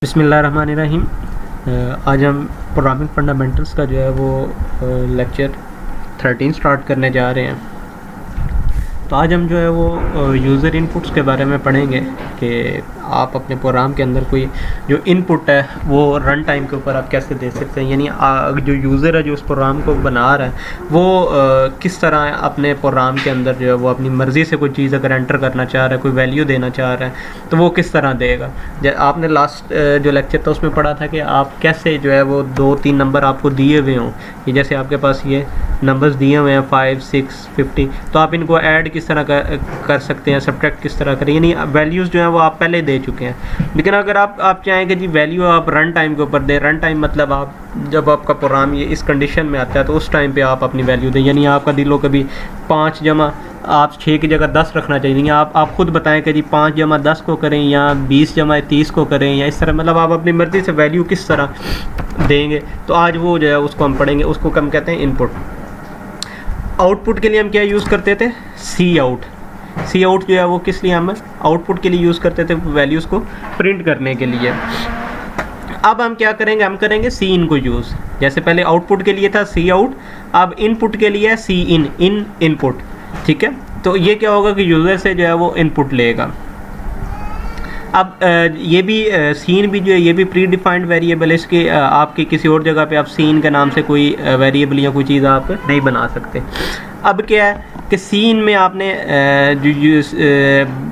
बिस्मिल्लाहिर्रहमानिर्रहीम। आज हम प्रोग्रामिंग फंडामेंटल्स का जो है वो लेक्चर 13 स्टार्ट करने जा रहे हैं। तो आज हम जो है वो यूज़र इनपुट्स के बारे में पढ़ेंगे कि आप अपने प्रोग्राम के अंदर कोई जो इनपुट है वो रन टाइम के ऊपर आप कैसे दे सकते हैं, यानी जो यूज़र है जो उस प्रोग्राम को बना रहा है वो किस तरह अपने प्रोग्राम के अंदर जो है वो अपनी मर्ज़ी से कोई चीज़ अगर एंटर करना चाह रहा है, कोई वैल्यू देना चाह रहा है तो वो किस तरह देगा। आपने लास्ट जो लेक्चर था उसमें पढ़ा था कि आप कैसे जो है वो 2-3 नंबर आपको दिए हुए हों, कि जैसे आपके पास ये नंबर्स दिए हुए हैं 5, 6, 50, तो आप इनको ऐड किस तरह कर सकते हैं, सब्ट्रैक्ट किस तरह करें, यानी वैल्यूज़ जो है वो आप पहले दे चुके हैं। लेकिन अगर आप चाहें कि जी वैल्यू आप रन टाइम के ऊपर दें, रन टाइम मतलब आप जब आपका प्रोग्राम ये इस कंडीशन में आता है तो उस टाइम पे आप अपनी वैल्यू दें, यानी आपका दिलो कभी 5 जमा आप 6 की जगह 10 रखना चाहिए, आप खुद बताएं कि जी 5 जमा 10 को करें या 20 जमा 30 को करें, या इस तरह मतलब आप अपनी मर्ज़ी से वैल्यू किस तरह देंगे। तो आज वो जो है उसको हम पढ़ेंगे, उसको हम कहते हैं इनपुट। आउटपुट के लिए हम क्या यूज़ करते थे, सी आउट जो है वो किस लिए हम आउटपुट के लिए यूज़ करते थे, वैल्यूज़ को प्रिंट करने के लिए। अब हम क्या करेंगे, हम करेंगे सी इन को यूज़। जैसे पहले आउटपुट के लिए था सी आउट, अब इनपुट के लिए है सी इन, इनपुट। ठीक है, तो ये क्या होगा कि यूज़र से जो है वो इनपुट लेगा। अब ये भी सीन भी जो है ये भी प्री डिफाइंड वेरिएबल है, इसके आपके किसी और जगह पे आप सीन के नाम से कोई वेरिएबल या कोई चीज़ आप नहीं बना सकते। अब क्या है कि सीन में आपने जो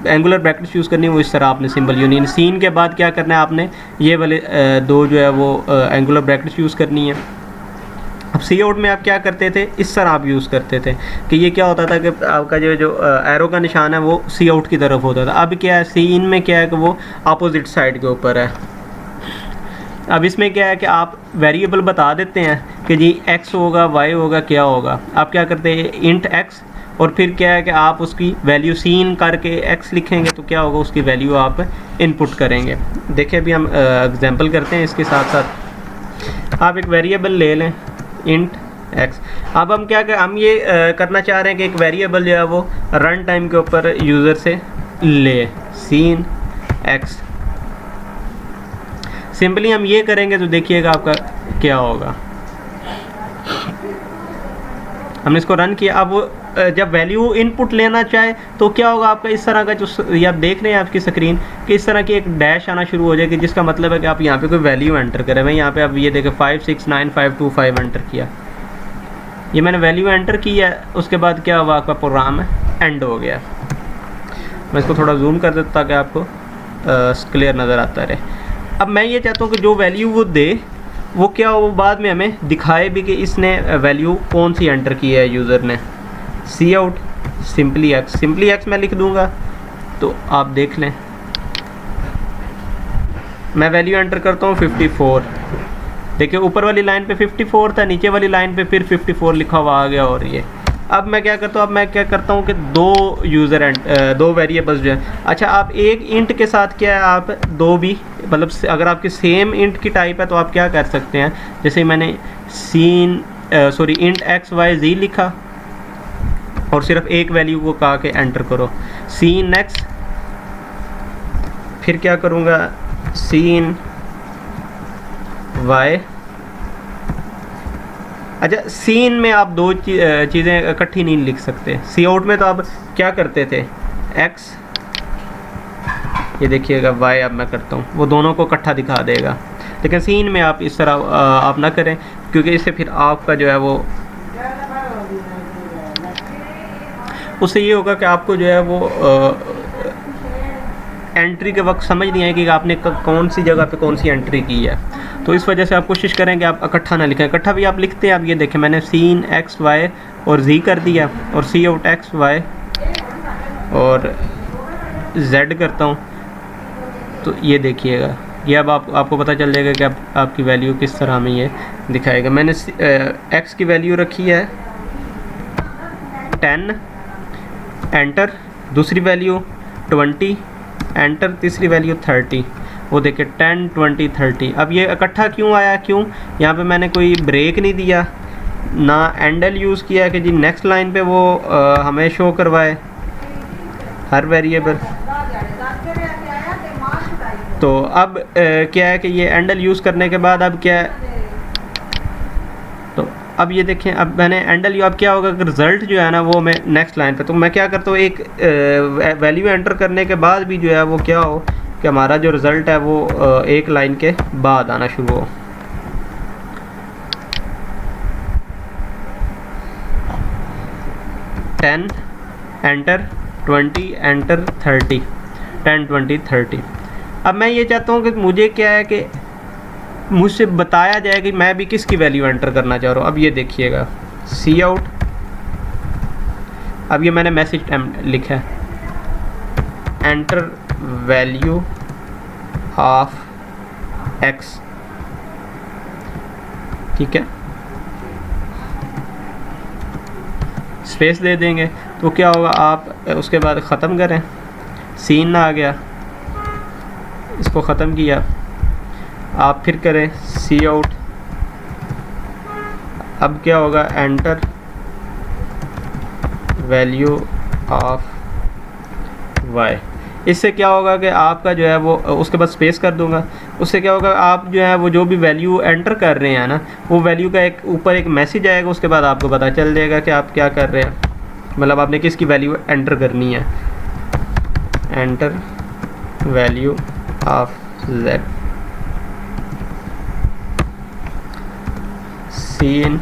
एंगुलर ब्रैकेट्स यूज़ करनी है वो इस तरह आपने सिंबल यूनियन, सीन के बाद क्या करना है आपने ये वाले दो जो है वो एंगुलर ब्रैकेट्स यूज़ करनी है। अब सी आउट में आप क्या करते थे, इस तरह आप यूज़ करते थे कि ये क्या होता था कि आपका जो एरो का निशान है वो सी आउट की तरफ होता था। अब क्या है सी इन में क्या है कि वो अपोजिट साइड के ऊपर है। अब इसमें क्या है कि आप वेरिएबल बता देते हैं कि जी x होगा, y होगा, क्या होगा। आप क्या करते हैं इंट x, और फिर क्या है कि आप उसकी वैल्यू सीन करके x लिखेंगे तो क्या होगा उसकी वैल्यू आप इनपुट करेंगे। देखिए अभी हम एग्जांपल करते हैं इसके साथ साथ। आप एक वेरिएबल ले लें इंट x। अब हम क्या हम ये करना चाह रहे हैं कि एक वेरिएबल जो है वो रन टाइम के ऊपर यूज़र से ले, सीन x। सिंपली हम ये करेंगे तो देखिएगा आपका क्या होगा। हमने इसको रन किया। अब जब वैल्यू इनपुट लेना चाहे तो क्या होगा आपका इस तरह का जो ये आप देख रहे हैं आपकी स्क्रीन कि इस तरह की एक डैश आना शुरू हो जाएगी, जिसका मतलब है कि आप यहाँ पे कोई वैल्यू एंटर करें। मैं यहाँ पे अब ये देखें 5, 6, 9, 5, 2, 5 एंटर किया, ये मैंने वैल्यू एंटर की है। उसके बाद क्या हुआ, आपका प्रोग्राम एंड हो गया। मैं इसको थोड़ा जूम कर देता ताकि आपको क्लियर नज़र आता रहे। अब मैं ये चाहता हूँ कि जो वैल्यू वो दे वो क्या हो, वो बाद में हमें दिखाए भी कि इसने वैल्यू कौन सी एंटर की है यूज़र ने। सी आउट सिंपली एक्स मैं लिख दूंगा तो आप देख लें। मैं वैल्यू एंटर करता हूँ 54। देखिए ऊपर वाली लाइन पे 54 था, नीचे वाली लाइन पे फिर 54 लिखा हुआ आ गया। और ये अब मैं क्या करता हूँ कि दो वेरिएबल्स जो है, अच्छा आप एक इंट के साथ क्या है आप दो भी, मतलब अगर आपकी सेम इंट की टाइप है तो आप क्या कर सकते हैं, जैसे मैंने इंट एक्स वाई जी लिखा और सिर्फ एक वैल्यू को कहा कि एंटर करो सीन एक्स, फिर क्या करूँगा सीन वाई। अच्छा सीन में आप दो चीज़ें इकट्ठी नहीं लिख सकते। सी आउट में तो आप क्या करते थे एक्स, ये देखिएगा वाई अब मैं करता हूँ, वो दोनों को इकट्ठा दिखा देगा। लेकिन सीन में आप इस तरह आप ना करें, क्योंकि इससे फिर आपका जो है वो उससे ये होगा कि आपको जो है वो एंट्री के वक्त समझ नहीं आएगी कि आपने कौन सी जगह पे कौन सी एंट्री की है। तो इस वजह से आप कोशिश करें कि आप इकट्ठा ना लिखें। इकट्ठा भी आप लिखते हैं, आप ये देखें मैंने सीन एक्स वाई और जी कर दिया और सी आउट एक्स वाई और जेड करता हूँ, तो ये देखिएगा ये अब आपको पता चल जाएगा कि आपकी वैल्यू किस तरह में ये दिखाएगा। मैंने एक्स की वैल्यू रखी है 10, एंटर, दूसरी वैल्यू 20, एंटर, तीसरी वैल्यू 30। वो देखे 10, 20, 30। अब ये इकट्ठा क्यों आया, क्यों यहाँ पे मैंने कोई ब्रेक नहीं दिया, ना एंडल यूज़ किया कि जी नेक्स्ट लाइन पे वो हमें शो करवाए हर वेरिएबल। तो अब क्या है कि ये एंडल यूज़ करने के बाद अब क्या है, तो अब ये देखें, अब मैंने एंडल अब क्या होगा कि रिज़ल्ट जो है ना वो मैं नेक्स्ट लाइन पे, तो मैं क्या करता हूँ एक वैल्यू एंटर करने के बाद भी जो है वो क्या हो कि हमारा जो रिज़ल्ट है वो एक लाइन के बाद आना शुरू हो। Ten enter 20 enter 30, 10 20 30। अब मैं ये चाहता हूँ कि मुझे क्या है कि मुझसे बताया जाए कि मैं भी किसकी वैल्यू एंटर करना चाह रहा हूँ। अब ये देखिएगा सी आउट, अब ये मैंने मैसेज लिखा है एंटर वैल्यू ऑफ एक्स, ठीक है, स्पेस दे देंगे तो क्या होगा, आप उसके बाद ख़त्म करें, सीन आ गया, इसको ख़त्म किया, आप फिर करें सी आउट, अब क्या होगा एंटर वैल्यू ऑफ वाई। इससे क्या होगा कि आपका जो है वो, उसके बाद स्पेस कर दूंगा, उससे क्या होगा आप जो है वो जो भी वैल्यू एंटर कर रहे हैं ना, वो वैल्यू का एक ऊपर एक मैसेज आएगा, उसके बाद आपको पता चल जाएगा कि आप क्या कर रहे हैं, मतलब आपने किसकी वैल्यू एंटर करनी है। Enter value of Z, cin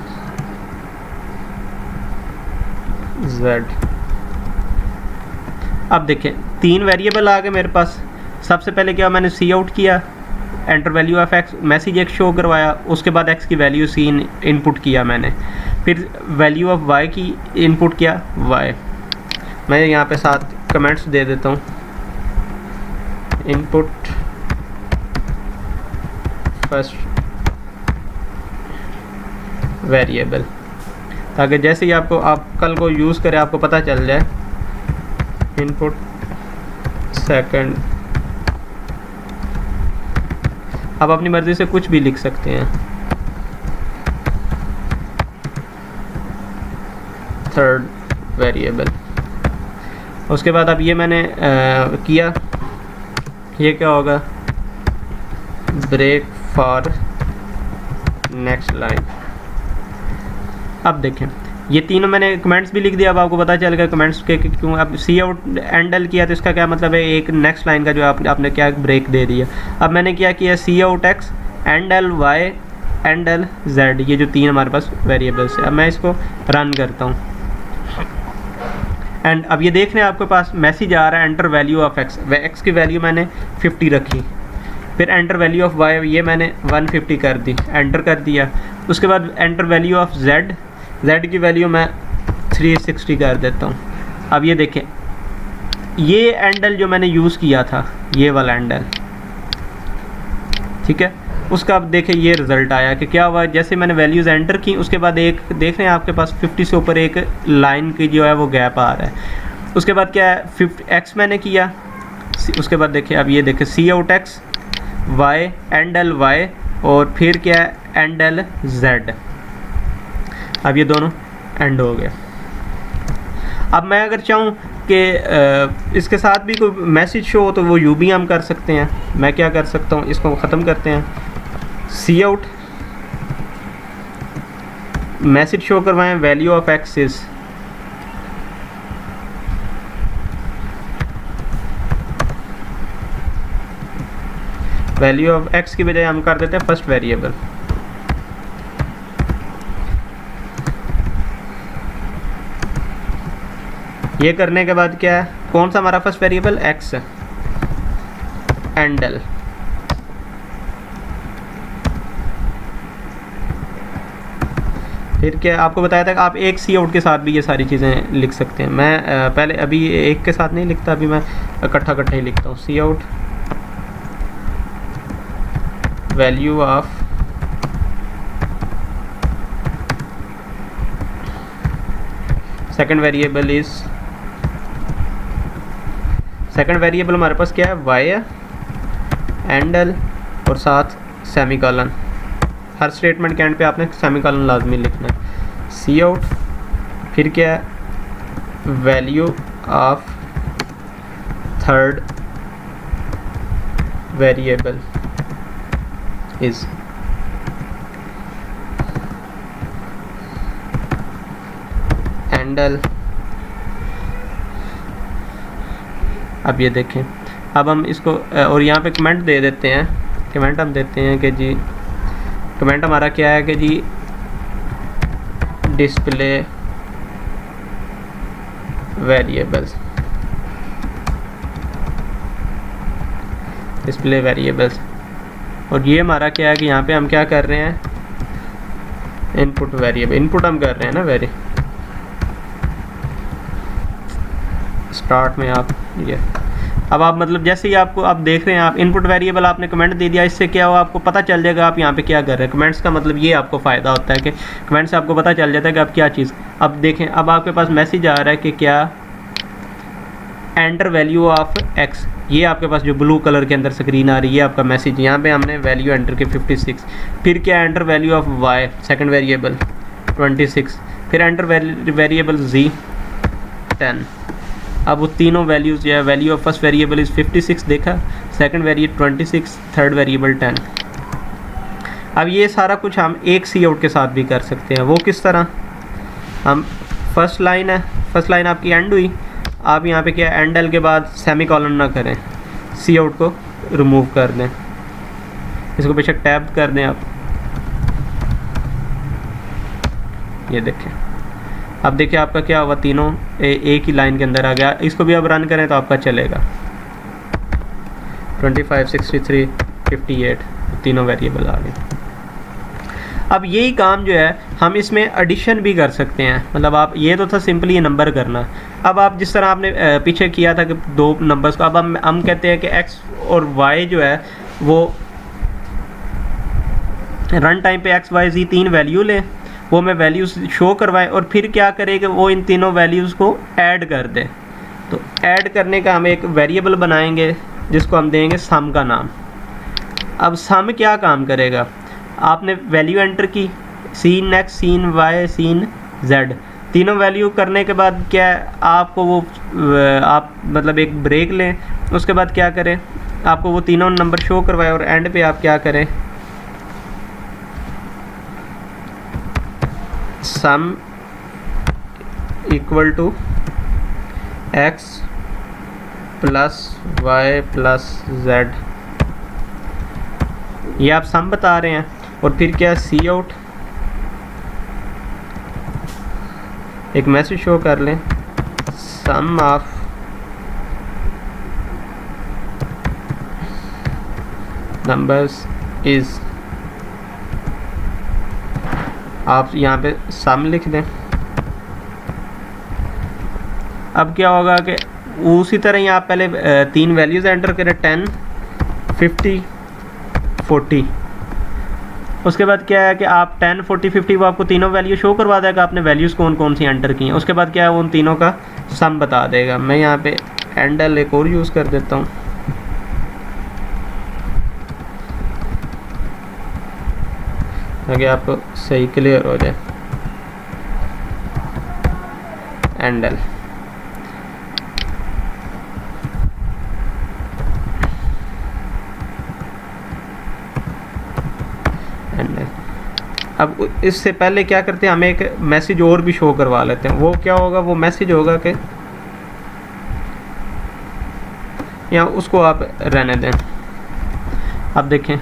Z. अब देखें 3 वेरिएबल आ गए मेरे पास। सबसे पहले क्या मैंने सी आउट किया, enter value of x, message एक शो करवाया, उसके बाद एक्स की वैल्यू सीन इनपुट किया मैंने, फिर वैल्यू ऑफ वाई की इनपुट किया वाई। मैं यहाँ पे साथ कमेंट्स दे देता हूँ, इनपुट फर्स्ट वेरिएबल, ताकि जैसे ही आपको आप कल को यूज़ करें आपको पता चल जाए। इनपुट सेकंड, आप अपनी मर्ज़ी से कुछ भी लिख सकते हैं। थर्ड वेरिएबल, उसके बाद अब ये मैंने किया, ये क्या होगा ब्रेक फॉर नेक्स्ट लाइन। अब देखें ये तीनों मैंने कमेंट्स भी लिख दिया, अब आपको पता चल गया कमेंट्स के क्यों। अब सी आउट एंडल किया तो इसका क्या मतलब है, एक नेक्स्ट लाइन का जो आपने क्या ब्रेक दे दिया। अब मैंने क्या किया, cout x endl y endl z, ये जो 3 हमारे पास वेरिएबल्स है। अब मैं इसको रन करता हूँ एंड अब ये देख रहे हैं आपके पास मैसेज आ रहा है enter value of x, x की वैल्यू मैंने 50 रखी, फिर एंटर वैल्यू ऑफ वाई ये मैंने 150 कर दी, एंटर कर दिया। उसके बाद enter value of Z, Z की वैल्यू मैं 360 कर देता हूँ। अब ये देखें ये एंडल जो मैंने यूज़ किया था, ये वाला एंडल, ठीक है, उसका अब देखें ये रिज़ल्ट आया कि क्या हुआ, जैसे मैंने वैल्यूज़ एंटर की उसके बाद एक देख रहे हैं आपके पास 50 से ऊपर एक लाइन की जो है वो गैप आ रहा है। उसके बाद क्या है 50 एक्स मैंने किया, उसके बाद देखिए अब ये देखें cout x y endl y और फिर क्या है एंडल जेड। अब ये दोनों एंड हो गए। अब मैं अगर चाहूँ कि इसके साथ भी कोई मैसेज शो हो तो वो यूँ भी हम कर सकते हैं। मैं क्या कर सकता हूँ, इसको ख़त्म करते हैं, सी आउट मैसेज शो करवाएं value of x is, value of x की बजाय हम कर देते हैं फर्स्ट वेरिएबल। ये करने के बाद क्या है, कौन सा हमारा फर्स्ट वेरिएबल एक्स एंडल, फिर क्या आपको बताया था कि आप एक सी आउट के साथ भी ये सारी चीज़ें लिख सकते हैं। मैं पहले अभी एक के साथ नहीं लिखता, अभी मैं इकट्ठा ही लिखता हूँ। Cout value of second variable is, second variable हमारे पास क्या है वाई है, एंडल और साथ सेमीकोलन। हर स्टेटमेंट के एंड पे आपने सेमीकोलन लाजमी लिखना है। सी आउट फिर क्या है value of third variable is handle. अब ये देखें, अब हम इसको और यहाँ पे कमेंट दे देते हैं। कमेंट हम देते हैं कि जी, कमेंट हमारा क्या है कि जी डिस्प्ले वेरिएबल्स, डिस्प्ले वेरिएबल्स। और ये हमारा क्या है कि यहाँ पे हम क्या कर रहे हैं, इनपुट वेरिएबल, इनपुट हम कर रहे हैं ना स्टार्ट में आप ये। अब आप मतलब जैसे ही आपको आप देख रहे हैं, आप इनपुट वेरिएबल आपने कमेंट दे दिया, इससे क्या हो आपको पता चल जाएगा आप यहाँ पे क्या कर रहे हैं। कमेंट्स का मतलब ये आपको फ़ायदा होता है कि कमेंट से आपको पता चल जाता है कि आप क्या चीज़। अब देखें, अब आपके पास मैसेज आ रहा है कि क्या एंटर वैल्यू ऑफ एक्स, ये आपके पास जो ब्लू कलर के अंदर स्क्रीन आ रही है आपका मैसेज, यहाँ पे हमने वैल्यू एंटर की 56। फिर क्या enter value of Y, second variable 26। फिर एंटर वेरिएबल जी 10। अब वो तीनों वैल्यूज़ जो है, value of first variable is 56 देखा, सेकंड वेरिएबल 26, थर्ड वेरिएबल 10। अब ये सारा कुछ हम एक सी आउट के साथ भी कर सकते हैं। वो किस तरह, हम फर्स्ट लाइन है, फर्स्ट लाइन आपकी एंड हुई, आप यहाँ पे क्या एंड एल के बाद सेमी कॉलन ना करें, सी आउट को रिमूव कर दें, इसको बेशक टैब कर दें आप। ये देखें, अब देखिए आपका क्या हुआ, तीनों एक ही लाइन के अंदर आ गया। इसको भी अब रन करें तो आपका चलेगा 25, 63, 58, तीनों वेरिएबल आ गए। अब यही काम जो है हम इसमें एडिशन भी कर सकते हैं। मतलब आप, ये तो था सिंपली ये नंबर करना। अब आप जिस तरह आपने पीछे किया था कि दो नंबर्स को, अब हम कहते हैं कि एक्स और वाई जो है वो रन टाइम पे एक्स वाई जी तीन वैल्यू लें, वो मैं वैल्यूज़ शो करवाएं और फिर क्या करे कि वो इन तीनों वैल्यूज़ को ऐड कर दे। तो ऐड करने का हम एक वेरिएबल बनाएंगे जिसको हम देंगे सम का नाम। अब सम क्या काम करेगा, आपने वैल्यू एंटर की, cin X, cin Y, cin Z, तीनों वैल्यू करने के बाद क्या आपको वो आप मतलब एक ब्रेक लें, उसके बाद क्या करें, आपको वो तीनों नंबर शो करवाए और एंड पे आप क्या करें, sum equal to X plus Y plus Z, ये आप सम बता रहे हैं। और फिर क्या, सी आउट, एक मैसेज शो कर लें, सम ऑफ नंबर्स इज, आप यहाँ पे सम लिख दें। अब क्या होगा कि उसी तरह ही आप पहले तीन वैल्यूज़ एंटर करें, 10, 50, 40। उसके बाद क्या है कि आप 10, 40, 50 वो आपको तीनों वैल्यू शो करवा देगा, आपने वैल्यूज़ कौन कौन सी एंटर की हैं। उसके बाद क्या है, वो उन तीनों का सम बता देगा। मैं यहाँ पे एंडल एक और यूज़ कर देता हूँ, ताकि आपको सही क्लियर हो जाए। एंडल, अब इससे पहले क्या करते हैं, हम एक मैसेज और भी शो करवा लेते हैं। वो क्या होगा, वो मैसेज होगा कि या उसको आप रहने दें। अब देखें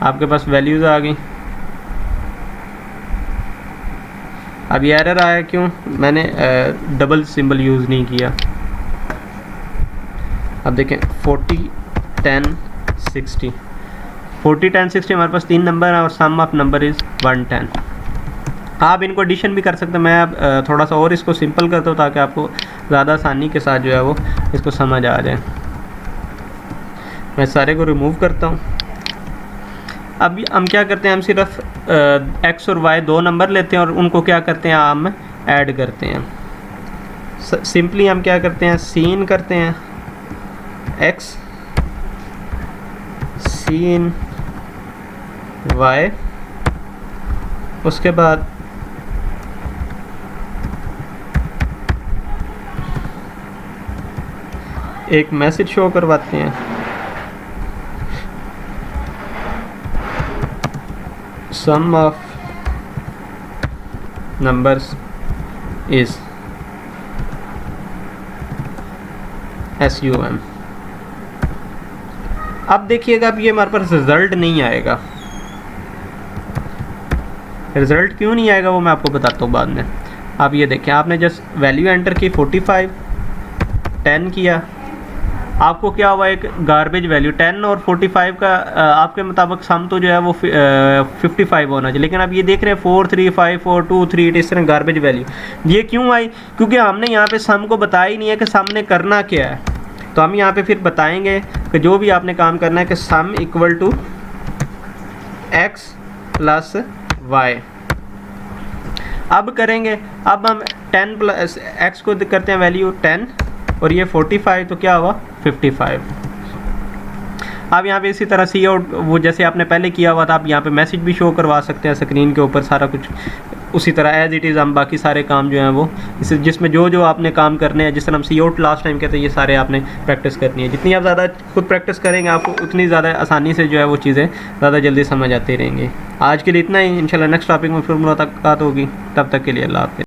आपके पास वैल्यूज़ आ गई। अब ये एरर आया क्यों, मैंने डबल सिंबल यूज़ नहीं किया। अब देखें 40, 10, 60, 40, 10, 60 हमारे पास तीन नंबर है और सम ऑफ नंबर इज़ 110। आप इनको एडिशन भी कर सकते हैं। मैं अब थोड़ा सा और इसको सिंपल करता हूँ ताकि आपको ज़्यादा आसानी के साथ जो है वो इसको समझ आ जाए। मैं सारे को रिमूव करता हूँ। अब हम क्या करते हैं, हम सिर्फ एक्स और वाई दो नंबर लेते हैं और उनको क्या करते हैं, हम ऐड करते हैं। सिंपली हम क्या करते हैं, सीन करते हैं एक्स, सीन वाई, उसके बाद एक मैसेज शो करवाते हैं सम ऑफ नंबर्स इज SUM। अब देखिएगा, अब ये हमारे पास रिज़ल्ट नहीं आएगा। रिज़ल्ट क्यों नहीं आएगा वो मैं आपको बताता हूँ बाद में। आप ये देखें, आपने जस्ट वैल्यू एंटर की 45, 10 किया, आपको क्या हुआ, एक गार्बेज वैल्यू 10 और 45 का आपके मुताबिक सम तो जो है वो 55 होना चाहिए, लेकिन आप ये देख रहे हैं 4 3 5 4 2 3 इस तरह गार्बेज वैल्यू। ये क्यों आई? क्योंकि हमने यहाँ पे सम को बताया ही नहीं है कि सम ने करना क्या है। तो हम यहाँ पे फिर बताएंगे कि जो भी आपने काम करना है कि sum equal to x plus y। अब करेंगे, अब हम 10 प्लस x को करते हैं वैल्यू 10 और ये 45, तो क्या हुआ 55। अब यहाँ पे इसी तरह सी आउट वो जैसे आपने पहले किया हुआ था, आप यहाँ पे मैसेज भी शो करवा सकते हैं स्क्रीन के ऊपर, सारा कुछ उसी तरह एज इट इज़ हम बाकी सारे काम जो हैं वो जिसमें जो जो आपने काम करने हैं, जिस तरह हम सी आउट लास्ट टाइम कहते हैं, ये सारे आपने प्रैक्टिस करनी है। जितनी आप ज़्यादा खुद प्रैक्टिस करेंगे आपको उतनी ज़्यादा आसानी से जो है वो चीज़ें ज़्यादा जल्दी समझ आती रहेंगी। आज के लिए इतना ही, इंशाल्लाह नेक्स्ट टॉपिक में फिर मुलाकात होगी, तब तक के लिए अल्लाह हाफ़िज़।